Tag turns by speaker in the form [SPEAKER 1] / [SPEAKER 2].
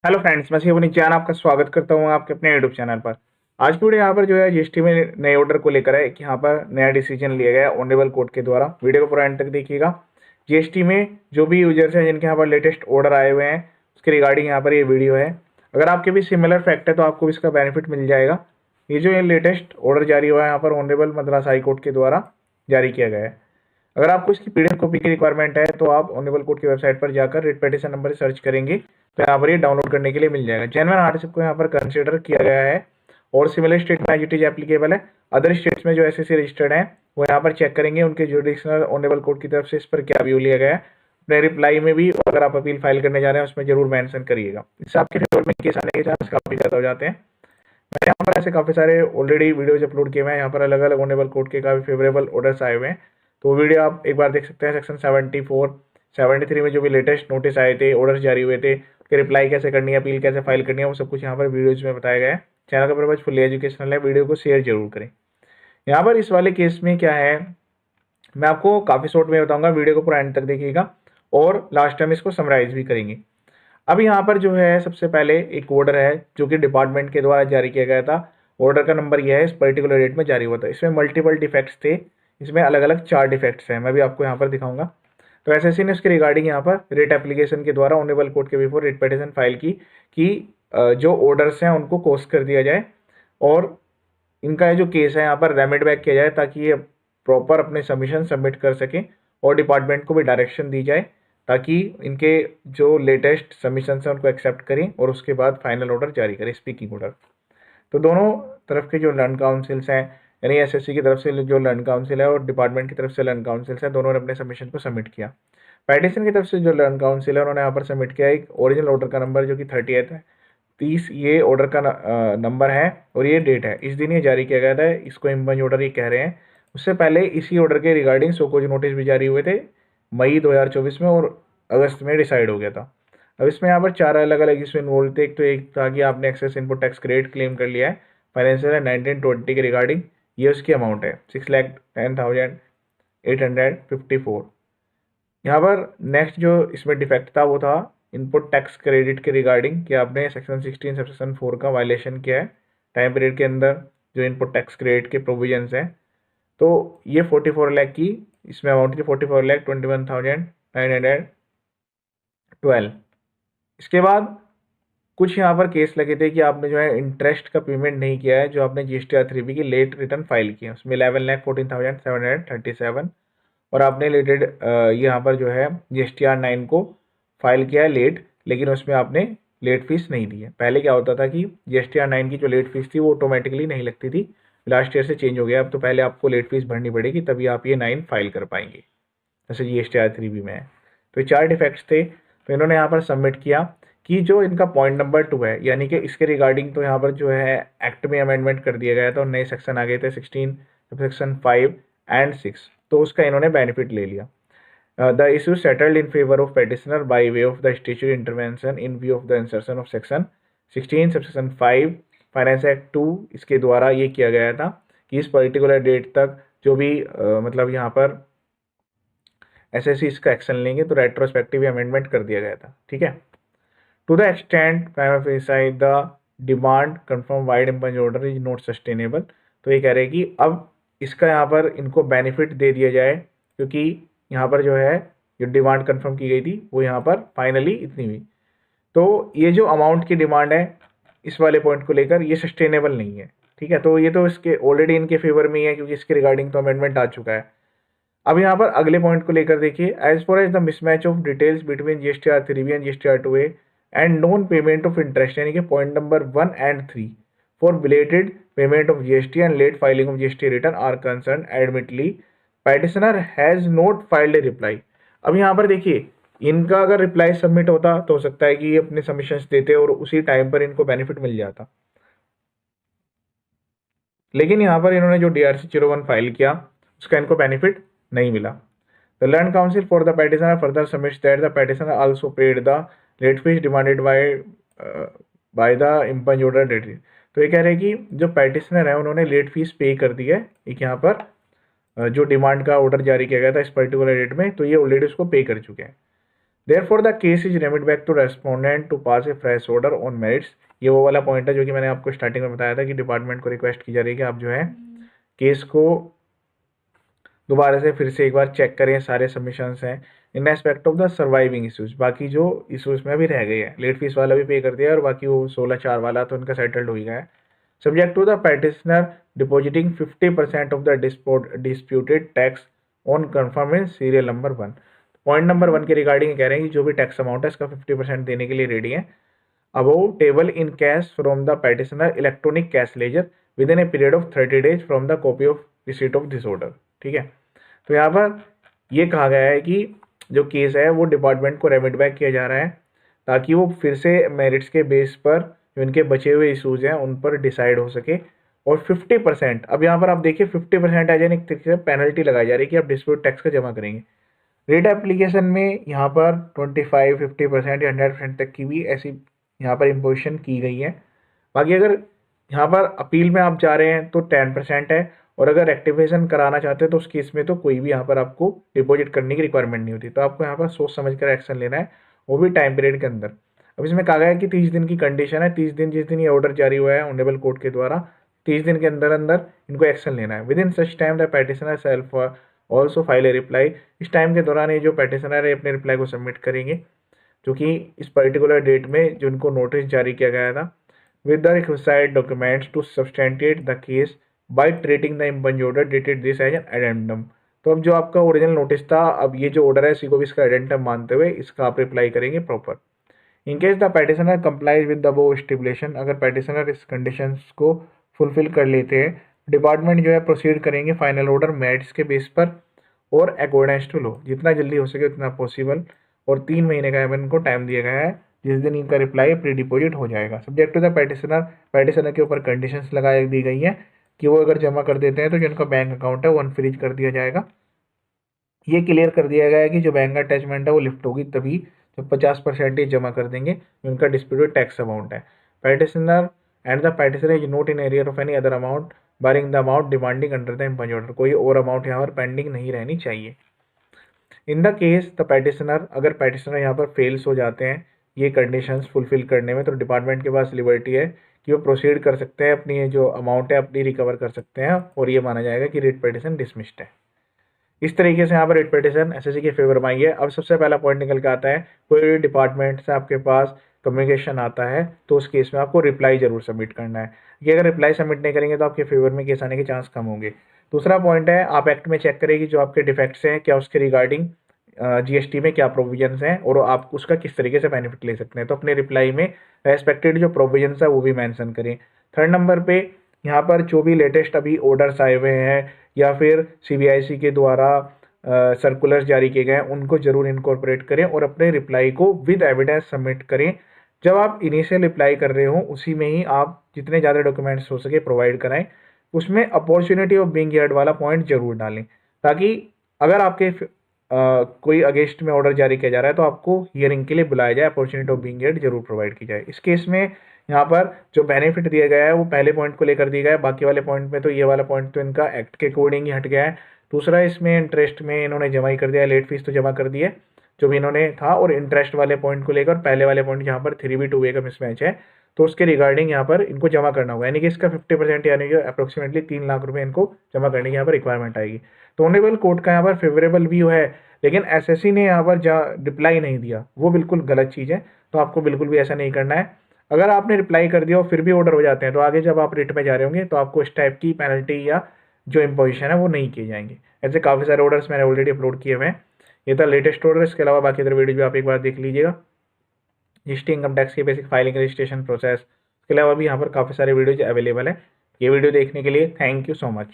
[SPEAKER 1] Hello friends, मैं शिवनी जान आपका स्वागत करता हूं आपके अपने यूट्यूब चैनल पर। आज की वीडियो यहाँ पर जो है जीएसटी में नए ऑर्डर को लेकर है कि यहाँ पर नया डिसीजन लिया गया है ऑनरेबल कोर्ट के द्वारा। वीडियो को पूरा एंड तक देखिएगा। जीएसटी में जो भी यूजर्स हैं जिनके यहाँ पर लेटेस्ट ऑर्डर आए हुए हैं उसके रिगार्डिंग यहाँ पर ये वीडियो है। अगर आपके भी सिमिलर फैक्ट है तो आपको इसका बेनिफिट मिल जाएगा। ये लेटेस्ट ऑर्डर जारी हुआ है यहाँ पर ऑनरेबल मद्रास हाई कोर्ट के द्वारा जारी किया गया है। अगर आपको इसकी पीडीएफ कॉपी की रिक्वायरमेंट है तो आप ऑनरेबल कोर्ट की वेबसाइट पर जाकर रिट पेटिशन नंबर सर्च करेंगे तो यहाँ पर ये डाउनलोड करने के लिए मिल जाएगा। जेन्युइन हार्डशिप को यहाँ पर कंसिडर किया गया है और सिमिलर स्टेट में एज इट इज एप्लीकेबल है। अदर स्टेट्स में जो एसएससी रजिस्टर्ड है वो यहाँ पर चेक करेंगे उनके जुडिशनल ऑनरेबल कोर्ट की तरफ से इस पर क्या व्यू लिया गया है। अपने रिप्लाई में भी अगर आप अपील फाइल करने जा रहे हैं उसमें जरूर मेंशन करिएगा। इससे आपके फेवर में केस आने के चांस काफी ज्यादा हो जाते हैं। मैंने यहाँ पर ऐसे काफी सारे ऑलरेडी वीडियोज अपलोड किए हुए हैं। यहाँ पर अलग अलग ऑनरेबल कोर्ट के काफी फेवरेबल ऑर्डर्स आए हुए हैं तो वीडियो आप एक बार देख सकते हैं। सेक्शन 74 73 में जो भी लेटेस्ट नोटिस आए थे, ऑर्डर्स जारी हुए थे, उसके रिप्लाई कैसे करनी है, अपील कैसे फाइल करनी है, वो सब कुछ यहाँ पर वीडियोज में बताया गया है। चैनल का पर्पज फुली एजुकेशनल है, वीडियो को शेयर जरूर करें। यहाँ पर इस वाले केस में क्या है मैं आपको काफ़ी शॉर्ट में बताऊंगा, वीडियो को पूरा एंड तक देखिएगा और लास्ट टाइम इसको समराइज भी करेंगे। अब यहाँ पर जो है सबसे पहले एक ऑर्डर है जो कि डिपार्टमेंट के द्वारा जारी किया गया था। ऑर्डर का नंबर यह है, इस पर्टिकुलर डेट में जारी हुआ था। इसमें मल्टीपल डिफेक्ट्स थे, इसमें अलग अलग 4 डिफेक्ट्स हैं, मैं भी आपको यहाँ पर दिखाऊंगा। तो एसएससी ने उसके रिगार्डिंग यहाँ पर रेट एप्लीकेशन के द्वारा ऑनरेबल कोर्ट के बिफोर रेट पिटीशन फाइल की कि जो ऑर्डर्स हैं उनको कोस्ट कर दिया जाए और इनका जो केस है यहाँ पर रेमिट बैक किया जाए ताकि ये प्रॉपर अपने सबमिशन सबमिट कर सकें और डिपार्टमेंट को भी डायरेक्शन दी जाए ताकि इनके जो लेटेस्ट सबमिशन है उनको एक्सेप्ट करें और उसके बाद फाइनल ऑर्डर जारी करें, स्पीकिंग ऑर्डर। तो दोनों तरफ के जो लर्न काउंसिल्स हैं, यानी एसएससी की तरफ से जो लर्न काउंसिल है और डिपार्टमेंट की तरफ से लर्न काउंसिल्स है, दोनों ने अपने सबमिशन को सबमिट किया। पेटिशन की तरफ से जो लर्न काउंसिल है उन्होंने यहाँ पर सबमिट किया एक ओरिजिनल ऑर्डर का नंबर जो कि 30 है, 30 ये ऑर्डर का नंबर है और ये डेट है, इस दिन ये जारी किया गया था। इसको इम्पंज ऑर्डर ये कह रहे हैं। उससे पहले इसी ऑर्डर के रिगार्डिंग सोकोज नोटिस भी जारी हुए थे मई 2024 में और अगस्त में डिसाइड हो गया था। अब इसमें यहाँ पर 4 अलग अलग इसमें इन्वॉल्व थे। एक तो एक था कि आपने excess input tax credit claim कर लिया है फाइनेंशियल 1920 के रिगार्डिंग, ये उसकी अमाउंट है 6,10,854। यहाँ पर नेक्स्ट जो इसमें डिफेक्ट था वो था इनपुट टैक्स क्रेडिट के रिगार्डिंग कि आपने सेक्शन 16 सेक्शन 4 का वायलेशन किया है टाइम पीरियड के अंदर जो इनपुट टैक्स क्रेडिट के प्रोविजंस हैं। तो ये 44 लाख की इसमें अमाउंट थी, 44,21,912। इसके बाद कुछ यहाँ पर केस लगे थे कि आपने जो है इंटरेस्ट का पेमेंट नहीं किया है, जो आपने GSTR 3B की लेट रिटर्न फाइल की है उसमें 11,14,737 और आपने लेटेड यहाँ पर जो है GSTR 9 को फाइल किया है लेट, लेकिन उसमें आपने लेट फीस नहीं दी है। पहले क्या होता था कि GSTR 9 की जो लेट फीस थी वो ऑटोमेटिकली नहीं लगती थी, लास्ट ईयर से चेंज हो गया। अब तो पहले आपको लेट फीस भरनी पड़ेगी तभी आप ये 9 फाइल कर पाएंगे, जैसे GSTR 3B में है। तो ये 4 डिफेक्ट्स थे तो इन्होंने यहाँ पर सबमिट किया कि जो इनका पॉइंट नंबर 2 है, यानी कि इसके रिगार्डिंग तो यहाँ पर जो है एक्ट में अमेंडमेंट कर दिया गया था और नए सेक्शन आ गए थे 16 सेक्शन 5 एंड 6, तो उसका इन्होंने बेनिफिट ले लिया। The issue settled in favour of petitioner by way of the statutory intervention in view of the insertion of section 16 section 5 finance act 2, इसके द्वारा ये किया गया था कि इस पर्टिकुलर डेट तक जो भी मतलब यहाँ पर एसएससी इसका एक्शन लेंगे तो रेट्रोस्पेक्टिव अमेंडमेंट कर दिया गया था। ठीक है, to the extent prima facie the demand confirm vide impugned order is not sustainable. तो ये कह रहे हैं कि अब इसका यहाँ पर इनको बेनिफिट दे दिया जाए क्योंकि यहाँ पर जो है जो डिमांड कन्फर्म की गई थी वो यहाँ पर फाइनली इतनी हुई। तो ये जो अमाउंट की डिमांड है इस वाले पॉइंट को लेकर ये सस्टेनेबल नहीं है। ठीक है, तो ये तो इसके ऑलरेडी इनके फेवर में ही है क्योंकि इसके रिगार्डिंग तो अमेंडमेंट आ चुका है। अब यहाँ पर अगले पॉइंट को लेकर देखिए, as far as the mismatch of details between GSTR 3B and GSTR 2A and non payment of interest, यानी कि point number 1 and 3 for belated payment of GST and late filing of GST return are concern admittedly petitioner has not filed a reply. अब यहाँ पर देखिए इनका अगर reply submit होता तो हो सकता है कि ये अपने सबमिशंस देते और उसी टाइम पर इनको बेनिफिट मिल जाता, लेकिन यहाँ पर इन्होंने जो DRC 01 फाइल किया उसका इनको बेनिफिट नहीं मिला। The learned counsel for the petitioner further submits that the petitioner also paid the late fee demanded by the impugned order date. तो ये कह रहे हैं कि जो पेटिशनर है उन्होंने लेट फीस पे कर दी है एक यहाँ पर जो डिमांड का ऑर्डर जारी किया गया था इस पर्टिकुलर डेट में, तो ये ऑलरेडी उसको पे कर चुके हैं। Therefore the case is remit back to respondent to pass a fresh order on merits. ये वो वाला पॉइंट है जो कि मैंने आपको स्टार्टिंग में बताया था कि डिपार्टमेंट को रिक्वेस्ट की जा रही है कि आप जो है केस को दोबारा से फिर से एक बार चेक करें, सारे सबमिशंस हैं in aspect of the surviving issues. बाकी जो इशूज में अभी रह गए हैं, लेट फीस वाला भी पे कर दिया और बाकी वो 16/4 वाला तो उनका सेटल्ड हो ही गया है। Subject to the petitioner depositing 50% of the disputed tax on conformance serial number 1। Point number 1 के रिगार्डिंग कह रहे हैं कि जो भी टैक्स अमाउंट है इसका 50% देने के लिए रेडी है। Above table in cash from the petitioner electronic cash ledger with in a period of 30 days from the copy of receipt of this order. ठीक है, तो यहाँ पर ये कहा गया है कि जो केस है वो डिपार्टमेंट को रेमिट बैक किया जा रहा है ताकि वो फिर से मेरिट्स के बेस पर जो इनके बचे हुए इशूज़ हैं उन पर डिसाइड हो सके। और 50%, अब यहाँ पर आप देखिए 50% एज एन एक तरीके से पेनल्टी लगाई जा रही है कि आप डिस्प्यूट टैक्स का जमा करेंगे। रेट एप्लीकेशन में यहाँ पर 25, 50% या 100% तक की भी ऐसी यहाँ पर इम्पोजिशन की गई है। बाकी अगर यहाँ पर अपील में आप जा रहे हैं तो 10% है, और अगर एक्टिवेशन कराना चाहते हैं तो उस केस में तो कोई भी यहाँ पर आपको डिपॉजिट करने की रिक्वायरमेंट नहीं होती। तो आपको यहाँ पर सोच समझ कर एक्शन लेना है, वो भी टाइम पीरियड के अंदर। अब इसमें कहा गया है कि 30 दिन की कंडीशन है, 30 दिन जिस दिन ये ऑर्डर जारी हुआ है ऑनरेबल कोर्ट के द्वारा, 30 दिन के अंदर अंदर इनको एक्शन लेना है। With in such time the petitioner self also file A reply. इस टाइम के दौरान ये जो पेटिशनर है अपने रिप्लाई को सबमिट करेंगे जो कि इस पर्टिकुलर डेट में जो उनको नोटिस जारी किया गया था, with the requisite documents to substantiate the case by treating the impunged order dated this as an addendum। तो अब जो आपका ओरिजिनल नोटिस था, अब ये जो ऑर्डर है इसी को भी इसका एडेंडम मानते हुए इसका आप रिप्लाई करेंगे proper. In case the petitioner complies with the above stipulation, अगर पेटिशनर इस कंडीशंस को फुलफिल कर लेते हैं, डिपार्टमेंट जो है प्रोसीड करेंगे फाइनल ऑर्डर मेरिट्स के बेस पर और अकॉर्डेंस टू लॉ, जितना जल्दी हो सके उतना पॉसिबल। और 3 महीने का इनको टाइम दिया गया है जिस दिन इनका रिप्लाई प्री डिपॉजिट हो जाएगा। सब्जेक्ट टू द पेटिशनर के ऊपर कंडीशंस लगाई दी गई हैं कि वो अगर जमा कर देते हैं तो जो इनका बैंक अकाउंट है वो अनफ्रीज कर दिया जाएगा। ये क्लियर कर दिया गया है कि जो बैंक अटैचमेंट है वो लिफ्ट होगी तभी जब 50% जमा कर देंगे जो उनका डिस्प्यूटेड टैक्स अमाउंट है। Petitioner and the petitioner is not in arrear of any other amount barring the amount demanding under the impugned order. कोई और अमाउंट यहाँ पर पेंडिंग नहीं रहनी चाहिए। In the case the petitioner, अगर पेटिशनर यहाँ पर फेल्स हो जाते हैं ये कंडीशंस फुलफिल करने में, तो डिपार्टमेंट के पास लिबर्टी है कि वो प्रोसीड कर सकते हैं, अपनी जो अमाउंट है अपनी रिकवर कर सकते हैं और ये माना जाएगा कि रिट पेटिशन डिसमिस्ड है। इस तरीके से यहाँ पर रिट पेटिशन एसएससी के फेवर में आई है। अब सबसे पहला पॉइंट निकल के आता है, कोई डिपार्टमेंट से आपके पास कम्युनिकेशन आता है तो उस केस में आपको रिप्लाई जरूर सबमिट करना है। ये अगर रिप्लाई सबमिट नहीं करेंगे तो आपके फेवर में केस आने के चांस कम होंगे। दूसरा पॉइंट है, आप एक्ट में चेक करें कि जो आपके डिफेक्ट्स हैं क्या उसके रिगार्डिंग जीएसटी में क्या प्रोविजंस हैं और आप उसका किस तरीके से बेनिफिट ले सकते हैं। तो अपने रिप्लाई में रेस्पेक्टेड जो प्रोविजंस है वो भी मेंशन करें। थर्ड नंबर पे यहाँ पर जो भी लेटेस्ट अभी ऑर्डर्स आए हुए हैं या फिर सीबीआईसी के द्वारा सर्कुलर्स जारी किए गए हैं उनको जरूर इनकॉर्पोरेट करें और अपने रिप्लाई को विद एविडेंस सबमिट करें। जब आप इनिशियल रिप्लाई कर रहे हो उसी में ही आप जितने ज़्यादा डॉक्यूमेंट्स हो सके प्रोवाइड कराएं। उसमें अपॉर्चुनिटी ऑफ बीइंग हियर्ड वाला पॉइंट जरूर डालें ताकि अगर आपके कोई अगेंस्ट में ऑर्डर जारी किया जा रहा है तो आपको हियरिंग के लिए बुलाया जाए, अपॉर्चुनिटी ऑफ बीइंग हियर्ड जरूर प्रोवाइड की जाए। इस केस में यहाँ पर जो बेनिफिट दिया गया है वो पहले पॉइंट को लेकर दिया गया है, बाकी वाले पॉइंट में तो ये वाला पॉइंट तो इनका एक्ट के अकॉर्डिंग ही हट गया है। दूसरा, इसमें इंटरेस्ट में इन्होंने जमा ही कर दिया, लेट फीस तो जमा कर दी है जो भी इन्होंने था, और इंटरेस्ट वाले पॉइंट को लेकर पहले वाले पॉइंट यहाँ पर 3B 2A का मिसमैच है तो उसके रिगार्डिंग यहाँ पर इनको जमा करना होगा, यानी कि इसका 50% यानी कि अप्रोक्सीमेटली 3 लाख रुपए इनको जमा करने की यहाँ पर रिक्वायरमेंट आएगी। तो ऑनरेबल कोर्ट का यहाँ पर फेवरेबल व्यू है, लेकिन एसएससी ने यहाँ पर रिप्लाई नहीं दिया वो बिल्कुल गलत चीज़ है। तो आपको बिल्कुल भी ऐसा नहीं करना है। अगर आपने रिप्लाई कर दिया और फिर भी ऑर्डर हो जाते हैं तो आगे जब आप रिट में जा रहे होंगे तो आपको इस टाइप की पेनल्टी या जो इम्पोजिशन है वो नहीं किए जाएंगे। ऐसे काफ़ी सारे ऑर्डर्स मैंने ऑलरेडी अपलोड किए हुए हैं, ये था लेटेस्ट ऑर्डर। इसके अलावा बाकी अदर वीडियो भी आप एक बार देख लीजिएगा, जीएसटी इनकम टैक्स की बेसिक फाइलिंग रजिस्ट्रेशन प्रोसेस, इसके अलावा भी यहाँ पर काफ़ी सारे वीडियोज अवेलेबल है। ये वीडियो देखने के लिए थैंक यू सो मच।